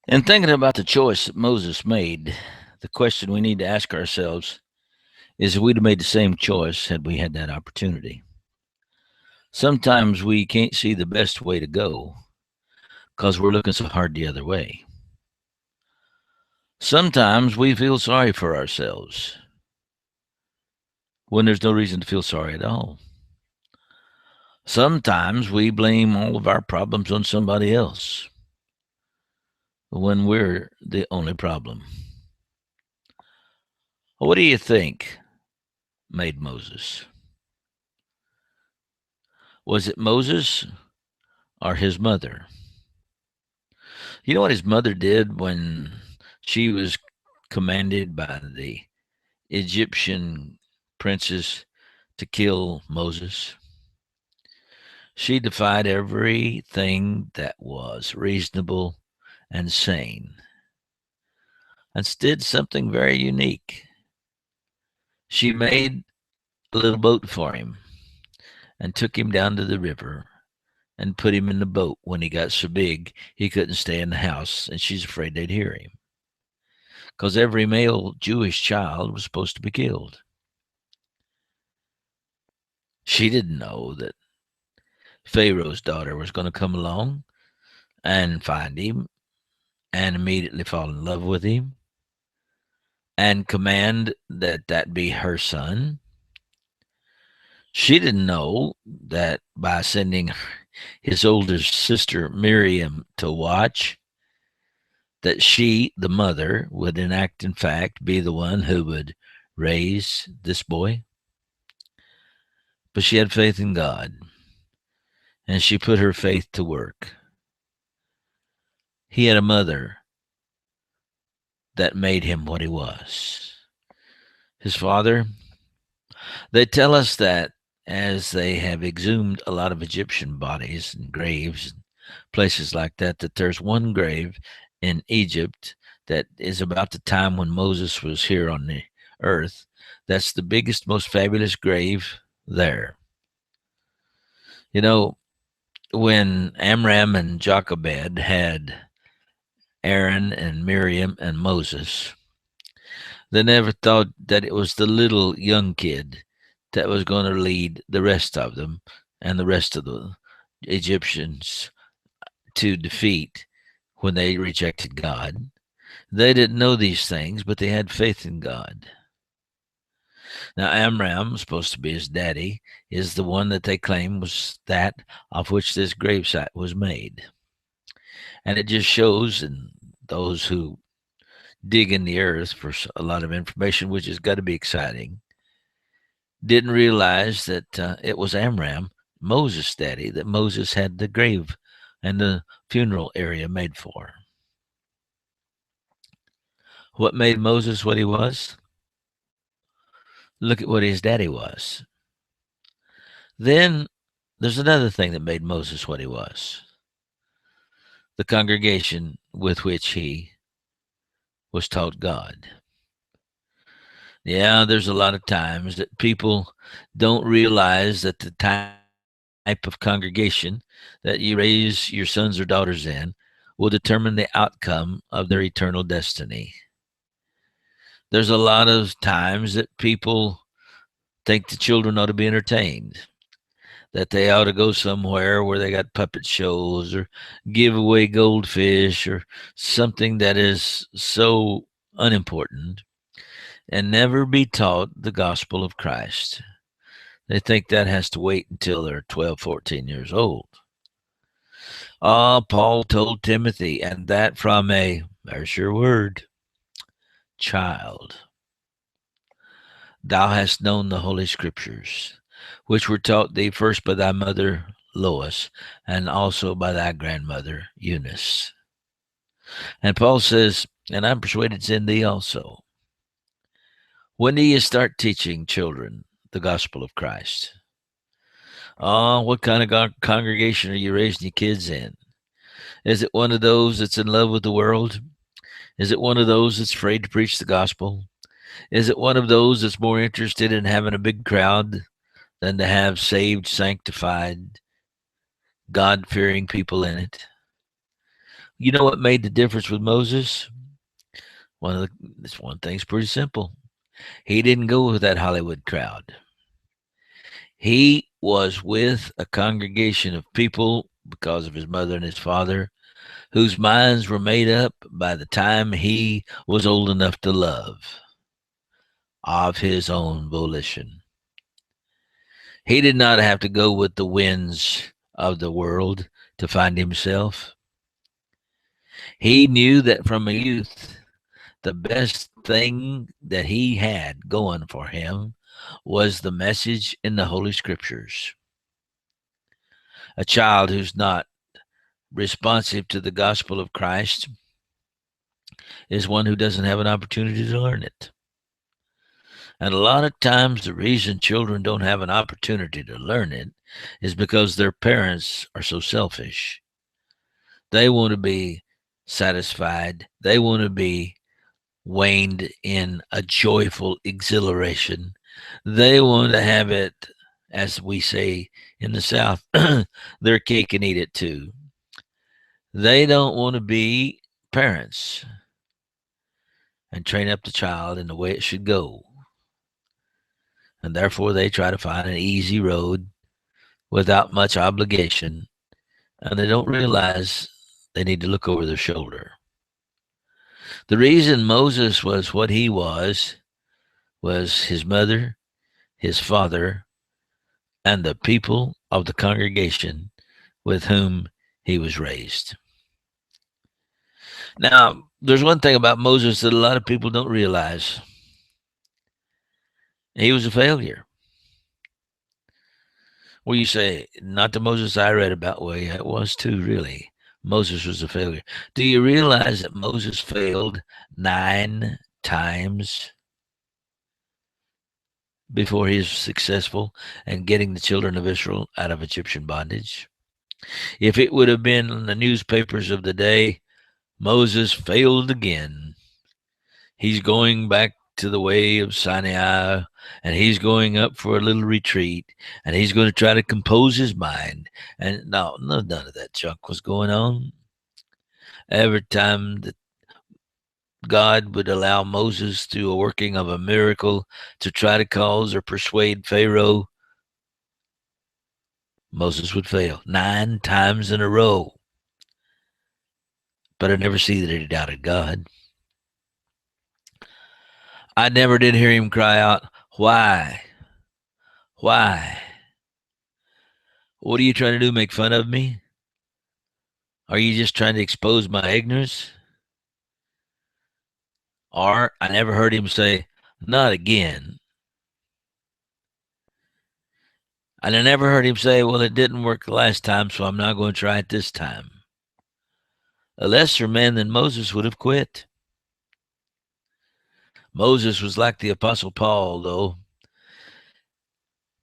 And thinking about the choice that Moses made, the question we need to ask ourselves is if we'd have made the same choice had we had that opportunity. Sometimes we can't see the best way to go because we're looking so hard the other way. Sometimes we feel sorry for ourselves when there's no reason to feel sorry at all. Sometimes we blame all of our problems on somebody else when we're the only problem. What do you think made Moses? Was it Moses or his mother? You know what his mother did when she was commanded by the Egyptian princess to kill Moses? She defied everything that was reasonable and sane and did something very unique. She made a little boat for him and took him down to the river and put him in the boat when he got so big he couldn't stay in the house, and she's afraid they'd hear him. Because every male Jewish child was supposed to be killed. She didn't know that Pharaoh's daughter was going to come along and find him and immediately fall in love with him and command that that be her son. She didn't know that by sending his older sister Miriam to watch, that she, the mother, would enact, in fact, be the one who would raise this boy. But she had faith in God, and she put her faith to work. He had a mother that made him what he was. His father, they tell us that as they have exhumed a lot of Egyptian bodies and graves and places like that, that there's one grave in Egypt that is about the time when Moses was here on the earth. That's the biggest, most fabulous grave there. You know, when Amram and Jochebed had Aaron and Miriam and Moses, they never thought that it was the little young kid that was going to lead the rest of them and the rest of the Egyptians to defeat when they rejected God. They didn't know these things, but they had faith in God. Now, Amram, supposed to be his daddy, is the one that they claim was that of which this gravesite was made. And it just shows, and those who dig in the earth for a lot of information, which has got to be exciting, didn't realize that it was Amram, Moses' daddy, that Moses had the grave and the funeral area made for. What made Moses what he was? Look at what his daddy was. Then there's another thing that made Moses what he was: the congregation with which he was taught God. Yeah, there's a lot of times that people don't realize that the type of congregation that you raise your sons or daughters in will determine the outcome of their eternal destiny. There's a lot of times that people think the children ought to be entertained, that they ought to go somewhere where they got puppet shows or give away goldfish or something that is so unimportant, and never be taught the gospel of Christ. They think that has to wait until they're 12, 14 years old. Paul told Timothy, and that from a, there's your word, child. Thou hast known the holy scriptures, which were taught thee first by thy mother Lois, and also by thy grandmother Eunice. And Paul says, and I'm persuaded it's in thee also. When do you start teaching children the gospel of Christ? What kind of congregation are you raising your kids in? Is it one of those that's in love with the world? Is it one of those that's afraid to preach the gospel? Is it one of those that's more interested in having a big crowd than to have saved, sanctified, God fearing people in it? You know what made the difference with Moses? This one thing's pretty simple. He didn't go with that Hollywood crowd. He was with a congregation of people because of his mother and his father whose minds were made up by the time he was old enough to love of his own volition. He did not have to go with the winds of the world to find himself. He knew that from a youth, the best thing that he had going for him was the message in the Holy Scriptures. A child who's not responsive to the gospel of Christ is one who doesn't have an opportunity to learn it. And a lot of times, the reason children don't have an opportunity to learn it is because their parents are so selfish. They want to be satisfied, they want to be waned in a joyful exhilaration. They want to have it, as we say in the South, their cake and eat it too. They don't want to be parents and train up the child in the way it should go. And therefore, they try to find an easy road without much obligation. And they don't realize they need to look over their shoulder. The reason Moses was what he was his mother, his father, and the people of the congregation with whom he was raised. Now, there's one thing about Moses that a lot of people don't realize. He was a failure. Well, you say, not the Moses I read about. Well, yeah, it was too, really. Moses was a failure. Do you realize that Moses failed 9 times before he was successful in getting the children of Israel out of Egyptian bondage? If it would have been in the newspapers of the day, Moses failed again. He's going back to the way of Sinai, and he's going up for a little retreat, and he's going to try to compose his mind. And no, none of that junk was going on. Every time that God would allow Moses through a working of a miracle to try to cause or persuade Pharaoh, Moses would fail 9 times in a row. But I never see that he doubted God. I never did hear him cry out, "Why? Why? What are you trying to do, make fun of me? Are you just trying to expose my ignorance?" Or I never heard him say, "Not again." And I never heard him say, "Well, it didn't work the last time, so I'm not going to try it this time." A lesser man than Moses would have quit. Moses was like the Apostle Paul, though.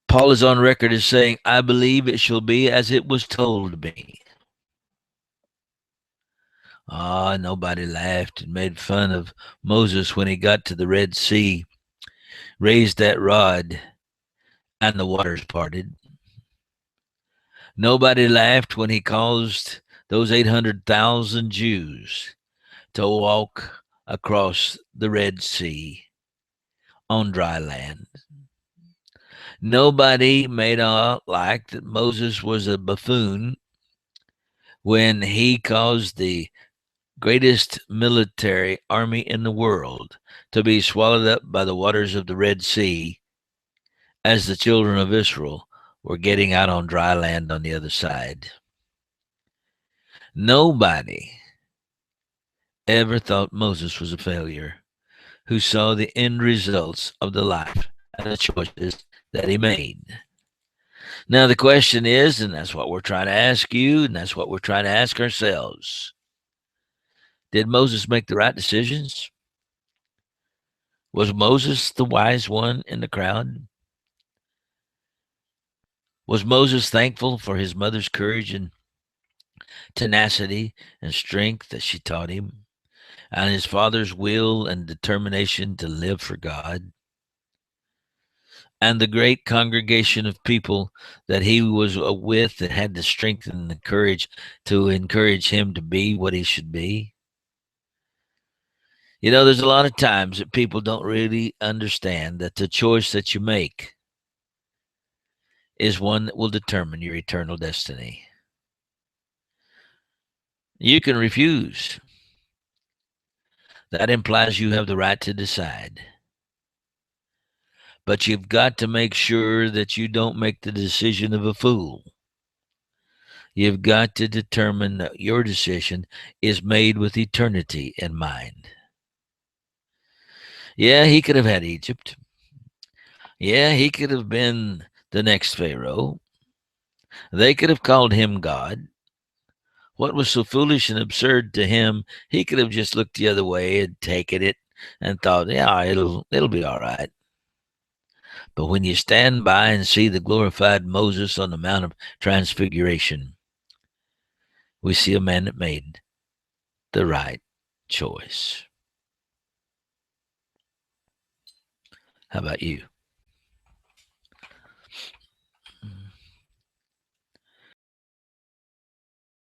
Paul is on record as saying, "I believe it shall be as it was told me." Ah, nobody laughed and made fun of Moses when he got to the Red Sea, raised that rod, and the waters parted. Nobody laughed when he caused those 800,000 Jews to walk across the Red Sea on dry land. Nobody made out like that Moses was a buffoon when he caused the greatest military army in the world to be swallowed up by the waters of the Red Sea as the children of Israel were getting out on dry land on the other side. Nobody ever thought Moses was a failure who saw the end results of the life and the choices that he made. Now, the question is, and that's what we're trying to ask you, and that's what we're trying to ask ourselves, did Moses make the right decisions? Was Moses the wise one in the crowd? Was Moses thankful for his mother's courage and tenacity and strength that she taught him, and his father's will and determination to live for God? and the great congregation of people that he was with that had the strength and the courage to encourage him to be what he should be. You know, there's a lot of times that people don't really understand that the choice that you make is one that will determine your eternal destiny. You can refuse. That implies you have the right to decide. But you've got to make sure that you don't make the decision of a fool. You've got to determine that your decision is made with eternity in mind. Yeah, he could have had Egypt. Yeah, he could have been the next Pharaoh. They could have called him God. What was so foolish and absurd to him, he could have just looked the other way and taken it and thought, yeah, it'll be all right. But when you stand by and see the glorified Moses on the Mount of Transfiguration, we see a man that made the right choice. How about you?